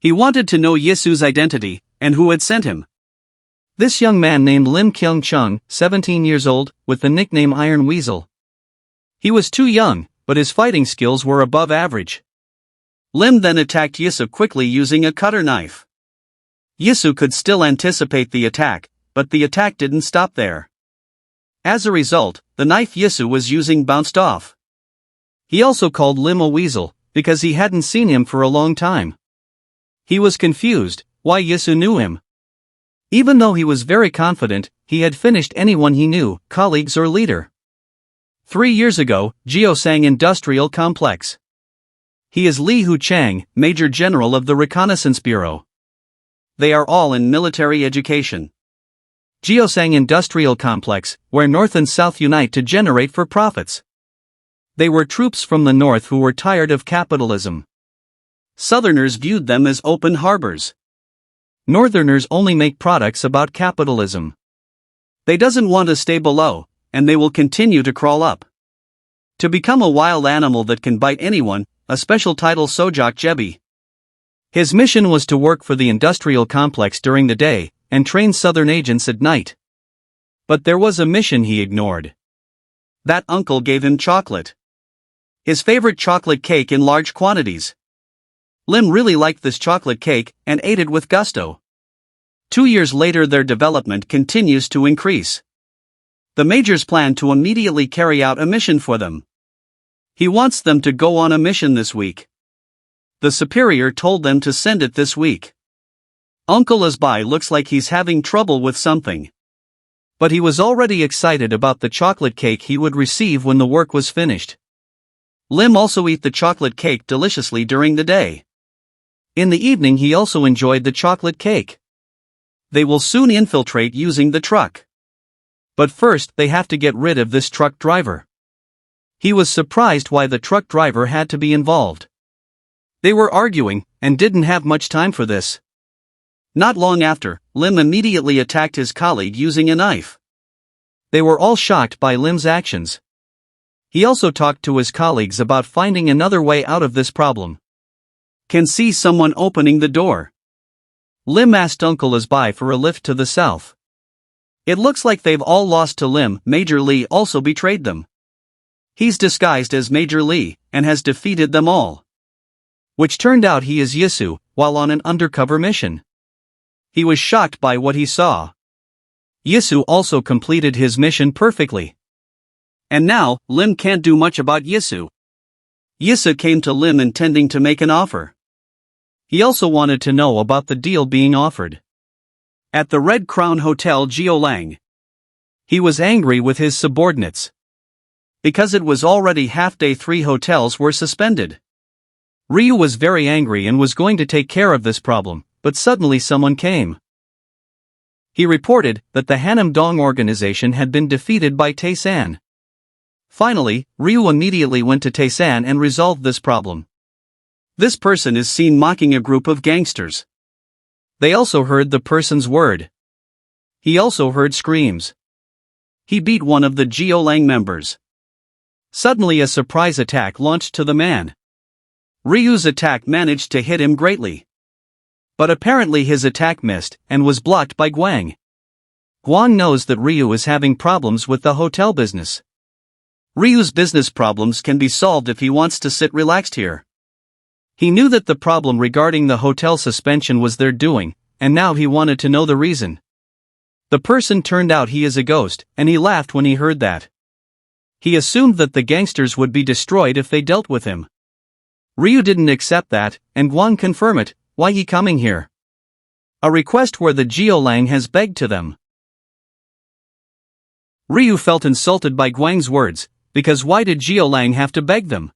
He wanted to know Yisu's identity, and who had sent him. This young man named Lim Kyung-chung, 17 years old, with the nickname Iron Weasel. He was too young, but his fighting skills were above average. Lim then attacked Yisu quickly using a cutter knife. Yisu could still anticipate the attack, but the attack didn't stop there. As a result, the knife Yisu was using bounced off. He also called Lim a weasel, because he hadn't seen him for a long time. He was confused why Yisu knew him. Even though he was very confident, he had finished anyone he knew, colleagues or leader. 3 years ago, Jiosang Industrial Complex. He is Li Hu Chang, Major General of the Reconnaissance Bureau. They are all in military education. Jiosang Industrial Complex, where North and South unite to generate for profits. They were troops from the North who were tired of capitalism. Southerners viewed them as open harbors. Northerners only make products about capitalism. They doesn't want to stay below, and they will continue to crawl up. To become a wild animal that can bite anyone, a special title Sojak Jebi. His mission was to work for the industrial complex during the day, and train Southern agents at night. But there was a mission he ignored. That uncle gave him chocolate. His favorite chocolate cake in large quantities. Lim really liked this chocolate cake, and ate it with gusto. 2 years later their development continues to increase. The Major's plan to immediately carry out a mission for them. He wants them to go on a mission this week. The superior told them to send it this week. Uncle Asbai looks like he's having trouble with something. But he was already excited about the chocolate cake he would receive when the work was finished. Lim also ate the chocolate cake deliciously during the day. In the evening he also enjoyed the chocolate cake. They will soon infiltrate using the truck. But first they have to get rid of this truck driver. He was surprised why the truck driver had to be involved. They were arguing, and didn't have much time for this. Not long after, Lim immediately attacked his colleague using a knife. They were all shocked by Lim's actions. He also talked to his colleagues about finding another way out of this problem. Can see someone opening the door. Lim asked Uncle Asbai for a lift to the south. It looks like they've all lost to Lim. Major Li also betrayed them. He's disguised as Major Li, and has defeated them all. Which turned out he is Yisu, while on an undercover mission. He was shocked by what he saw. Yisu also completed his mission perfectly. And now, Lim can't do much about Yisu. Yisu came to Lim intending to make an offer. He also wanted to know about the deal being offered. At the Red Crown Hotel Jiolang. He was angry with his subordinates. Because it was already half-day 3 hotels were suspended. Ryu was very angry and was going to take care of this problem, but suddenly someone came. He reported that the Hanam Dong organization had been defeated by Tessan. Finally, Ryu immediately went to Tessan and resolved this problem. This person is seen mocking a group of gangsters. They also heard the person's word. He also heard screams. He beat one of the Jiolang members. Suddenly a surprise attack launched to the man. Ryu's attack managed to hit him greatly. But apparently his attack missed, and was blocked by Guang. Guang knows that Ryu is having problems with the hotel business. Ryu's business problems can be solved if he wants to sit relaxed here. He knew that the problem regarding the hotel suspension was their doing, and now he wanted to know the reason. The person turned out he is a ghost, and he laughed when he heard that. He assumed that the gangsters would be destroyed if they dealt with him. Ryu didn't accept that, and Guang confirmed it. Why he coming here? A request where the Jiolang has begged to them. Ryu felt insulted by Guang's words, because why did Jiolang have to beg them?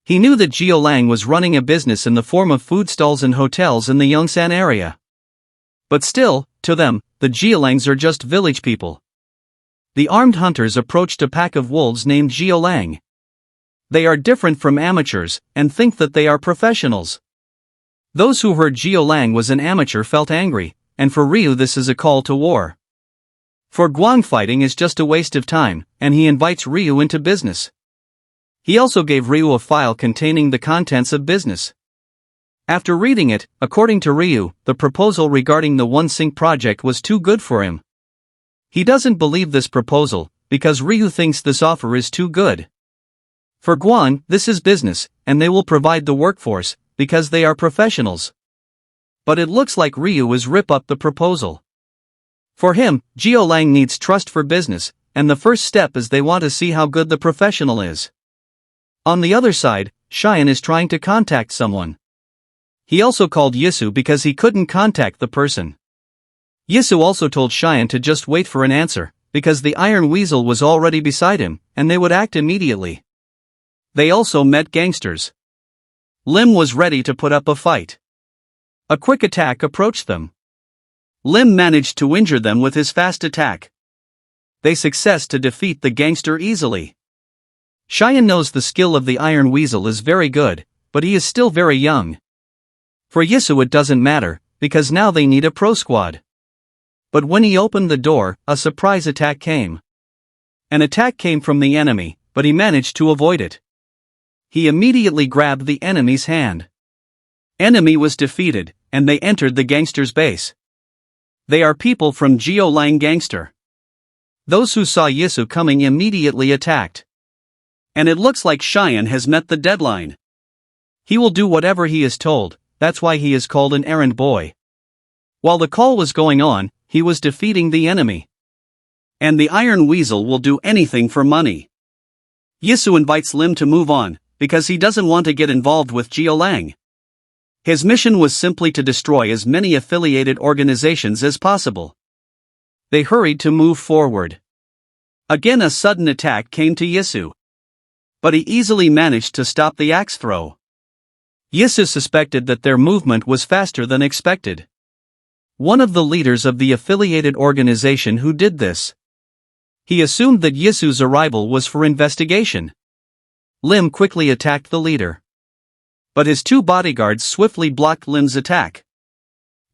He knew that Jiolang was running a business in the form of food stalls and hotels in the Yongsan area. But still, to them, the Jiolangs are just village people. The armed hunters approached a pack of wolves named Jiolang. They are different from amateurs, and think that they are professionals. Those who heard Jiolang was an amateur felt angry, and for Ryu this is a call to war. For Guang fighting is just a waste of time, and he invites Ryu into business. He also gave Ryu a file containing the contents of business. After reading it, according to Ryu, the proposal regarding the One Sync project was too good for him. He doesn't believe this proposal, because Ryu thinks this offer is too good. For Guan, this is business, and they will provide the workforce, because they are professionals. But it looks like Ryu is rip up the proposal. For him, Geo Lang needs trust for business, and the first step is they want to see how good the professional is. On the other side, Cheyenne is trying to contact someone. He also called Yisu because he couldn't contact the person. Yisu also told Cheyenne to just wait for an answer, because the Iron Weasel was already beside him, and they would act immediately. They also met gangsters. Lim was ready to put up a fight. A quick attack approached them. Lim managed to injure them with his fast attack. They success to defeat the gangster easily. Cheyenne knows the skill of the Iron Weasel is very good, but he is still very young. For Yisu it doesn't matter, because now they need a pro squad. But when he opened the door, a surprise attack came. An attack came from the enemy, but he managed to avoid it. He immediately grabbed the enemy's hand. Enemy was defeated, and they entered the gangster's base. They are people from Geo Lang Gangster. Those who saw Yisu coming immediately attacked. And it looks like Cheyenne has met the deadline. He will do whatever he is told, that's why he is called an errand boy. While the call was going on, he was defeating the enemy. And the Iron Weasel will do anything for money. Yisu invites Lim to move on, because he doesn't want to get involved with Geo Lang. His mission was simply to destroy as many affiliated organizations as possible. They hurried to move forward. Again a sudden attack came to Yisu. But he easily managed to stop the axe throw. Yisu suspected that their movement was faster than expected. One of the leaders of the affiliated organization who did this. He assumed that Yisu's arrival was for investigation. Lim quickly attacked the leader. But his two bodyguards swiftly blocked Lim's attack.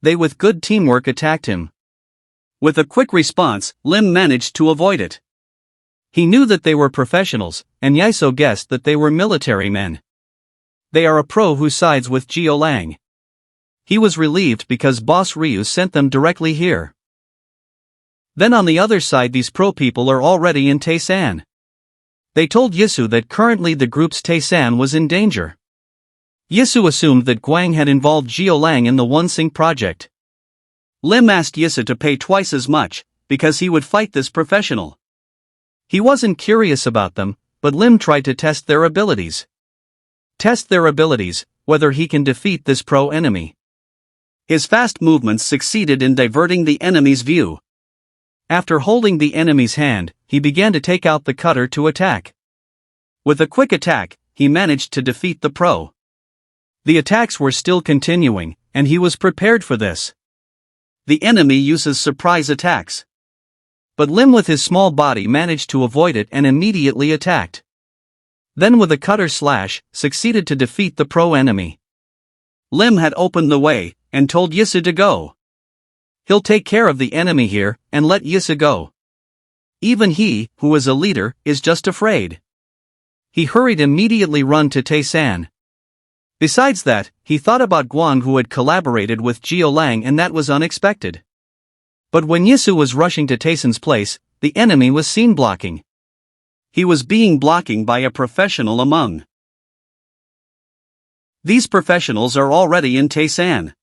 They with good teamwork attacked him. With a quick response, Lim managed to avoid it. He knew that they were professionals, and Yisu guessed that they were military men. They are a pro who sides with Geo Lang. He was relieved because Boss Ryu sent them directly here. Then on the other side these pro people are already in Tessan. They told Yisu that currently the group's Tessan was in danger. Yisu assumed that Guang had involved Geo Lang in the One Sync project. Lim asked Yisu to pay twice as much, because he would fight this professional. He wasn't curious about them, but Lim tried to test their abilities. Test their abilities, whether he can defeat this pro enemy. His fast movements succeeded in diverting the enemy's view. After holding the enemy's hand, he began to take out the cutter to attack. With a quick attack, he managed to defeat the pro. The attacks were still continuing, and he was prepared for this. The enemy uses surprise attacks. But Lim with his small body managed to avoid it and immediately attacked. Then with a cutter slash, succeeded to defeat the pro enemy. Lim had opened the way, and told Yisu to go. He'll take care of the enemy here, and let Yisu go. Even he, who is a leader, is just afraid. He hurried immediately run to Tessan. Besides that, he thought about Guang who had collaborated with Geo Lang and that was unexpected. But when Yisu was rushing to Tessan's place, the enemy was seen blocking. He was being blocking by a professional among. These professionals are already in Tessan.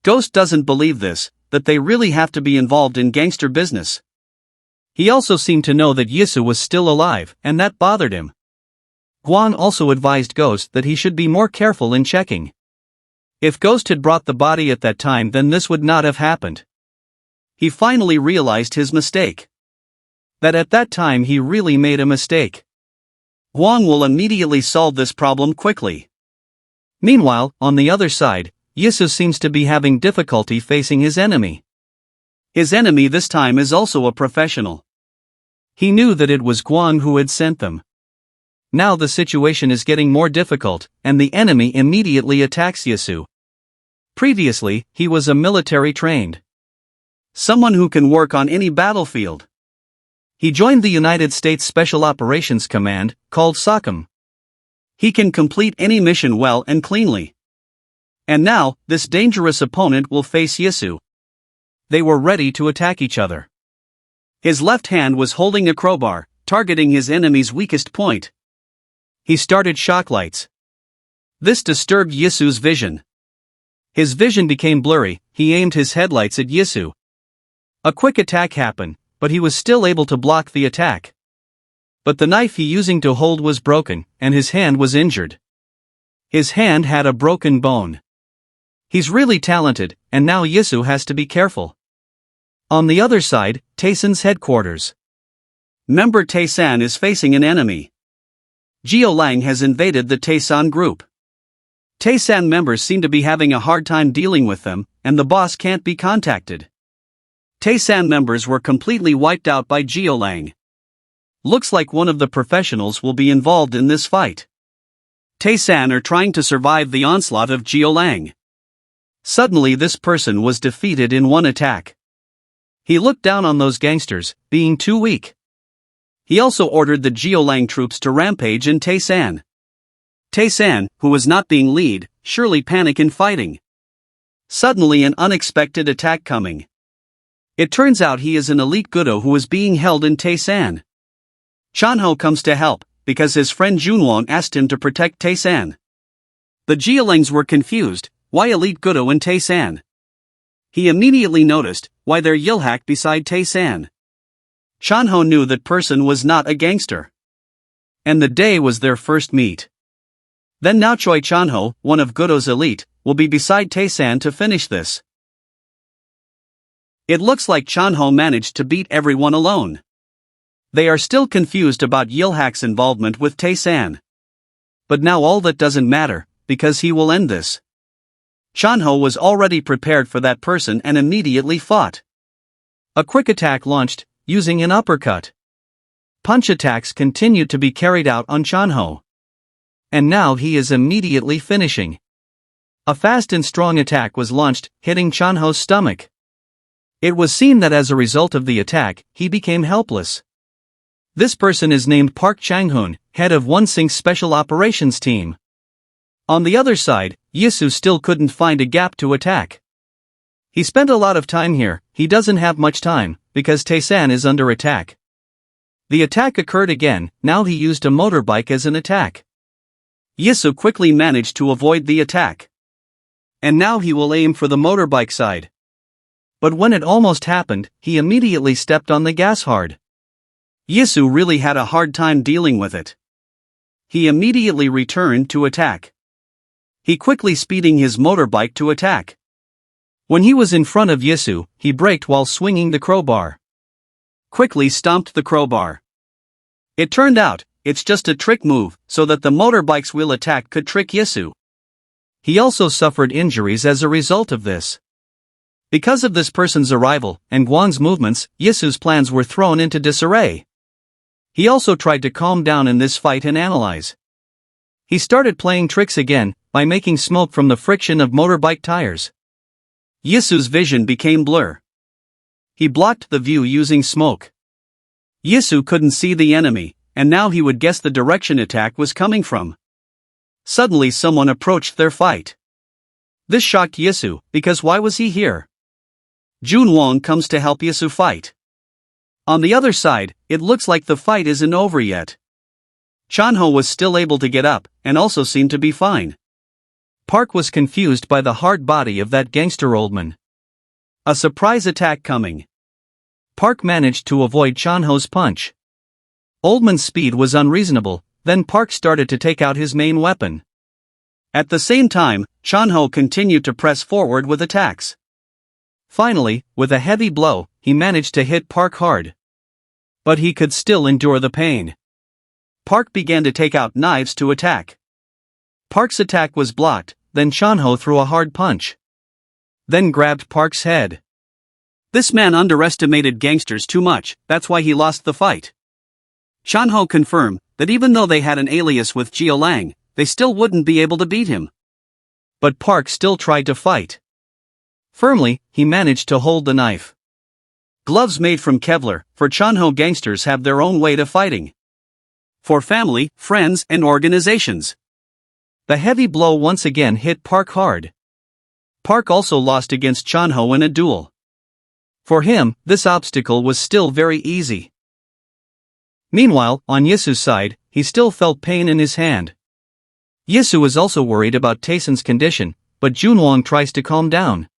Ghost doesn't believe this, that they really have to be involved in gangster business. He also seemed to know that Yisu was still alive, and that bothered him. Guan also advised Ghost that he should be more careful in checking. If Ghost had brought the body at that time, then this would not have happened. He finally realized his mistake. That at that time he really made a mistake. Guang will immediately solve this problem quickly. Meanwhile, on the other side, Yisu seems to be having difficulty facing his enemy. His enemy this time is also a professional. He knew that it was Guang who had sent them. Now the situation is getting more difficult, and the enemy immediately attacks Yisu. Previously, he was a military trained. Someone who can work on any battlefield. He joined the United States Special Operations Command, called SOCOM. He can complete any mission well and cleanly. And now, this dangerous opponent will face Yisu. They were ready to attack each other. His left hand was holding a crowbar, targeting his enemy's weakest point. He started shock lights. This disturbed Yisu's vision. His vision became blurry. He aimed his headlights at Yisu. A quick attack happened, but he was still able to block the attack. But the knife he using to hold was broken, and his hand was injured. His hand had a broken bone. He's really talented, and now Yisu has to be careful. On the other side, Tessan's headquarters. Member Tessan is facing an enemy. Lang has invaded the Tessan group. Tessan members seem to be having a hard time dealing with them, and the boss can't be contacted. Tessan members were completely wiped out by Lang. Looks like one of the professionals will be involved in this fight. Tessan are trying to survive the onslaught of Lang. Suddenly this person was defeated in one attack. He looked down on those gangsters, being too weak. He also ordered the Lang troops to rampage in Tessan. Tessan, who was not being led, surely panic in fighting. Suddenly an unexpected attack coming. It turns out he is an elite Gudo who is being held in Tessan. Chanho comes to help, because his friend Junwon asked him to protect Tessan. The Langs were confused, why elite Gudo in Tessan? He immediately noticed, why they're Yilhak beside Tessan. Chanho knew that person was not a gangster. And the day was their first meet. Then now Choi Chanho, one of Gudo's elite, will be beside Tessan to finish this. It looks like Chanho managed to beat everyone alone. They are still confused about Yilhak's involvement with Tessan. But now all that doesn't matter, because he will end this. Chanho was already prepared for that person and immediately fought. A quick attack launched, using an uppercut. Punch attacks continued to be carried out on Chanho. And now he is immediately finishing. A fast and strong attack was launched, hitting Chanho's stomach. It was seen that as a result of the attack, he became helpless. This person is named Park Chang-hoon, head of Wonsink's Special Operations Team. On the other side, Yisu still couldn't find a gap to attack. He spent a lot of time here. He doesn't have much time, because Tessan is under attack. The attack occurred again. Now he used a motorbike as an attack. Yisu quickly managed to avoid the attack. And now he will aim for the motorbike side. But when it almost happened, he immediately stepped on the gas hard. Yisu really had a hard time dealing with it. He immediately returned to attack. He quickly speeding his motorbike to attack. When he was in front of Yisu, he braked while swinging the crowbar. Quickly stomped the crowbar. It turned out, it's just a trick move, so that the motorbike's wheel attack could trick Yisu. He also suffered injuries as a result of this. Because of this person's arrival, and Guang's movements, Yisu's plans were thrown into disarray. He also tried to calm down in this fight and analyze. He started playing tricks again, by making smoke from the friction of motorbike tires. Yisu's vision became blur. He blocked the view using smoke. Yisu couldn't see the enemy, and now he would guess the direction attack was coming from. Suddenly someone approached their fight. This shocked Yisu, because why was he here? Junwon comes to help Yisu fight. On the other side, it looks like the fight isn't over yet. Chanho was still able to get up, and also seemed to be fine. Park was confused by the hard body of that gangster old man. A surprise attack coming. Park managed to avoid Chanho's punch. Oldman's speed was unreasonable, then Park started to take out his main weapon. At the same time, Chanho continued to press forward with attacks. Finally, with a heavy blow, he managed to hit Park hard. But he could still endure the pain. Park began to take out knives to attack. Park's attack was blocked, then Chanho threw a hard punch. Then grabbed Park's head. This man underestimated gangsters too much, that's why he lost the fight. Chanho confirmed that even though they had an alias with Lang, they still wouldn't be able to beat him. But Park still tried to fight. Firmly, he managed to hold the knife. Gloves made from Kevlar, for Chanho gangsters have their own way to fighting. For family, friends, and organizations. The heavy blow once again hit Park hard. Park also lost against Chanho in a duel. For him, this obstacle was still very easy. Meanwhile, on Yisu's side, he still felt pain in his hand. Yisu was also worried about Tessan's condition, but Junwang tries to calm down.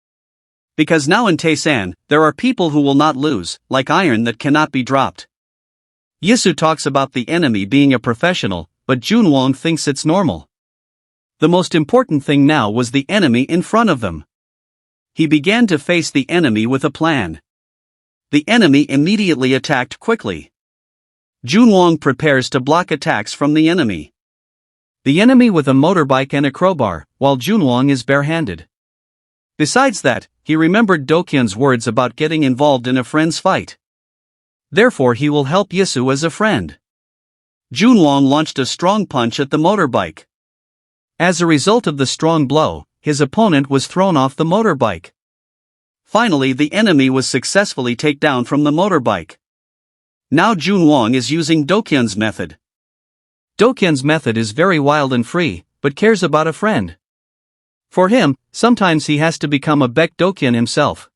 Because now in Tessan, there are people who will not lose, like iron that cannot be dropped. Yisu talks about the enemy being a professional, but Junwang thinks it's normal. The most important thing now was the enemy in front of them. He began to face the enemy with a plan. The enemy immediately attacked quickly. Junwang prepares to block attacks from the enemy. The enemy with a motorbike and a crowbar, while Junwang is barehanded. Besides that, he remembered Dokyun's words about getting involved in a friend's fight. Therefore he will help Yisu as a friend. Junwang launched a strong punch at the motorbike. As a result of the strong blow, his opponent was thrown off the motorbike. Finally, the enemy was successfully taken down from the motorbike. Now Junwang is using Dokyun's method. Dokyun's method is very wild and free, but cares about a friend. For him, sometimes he has to become a Baek Dokyun himself.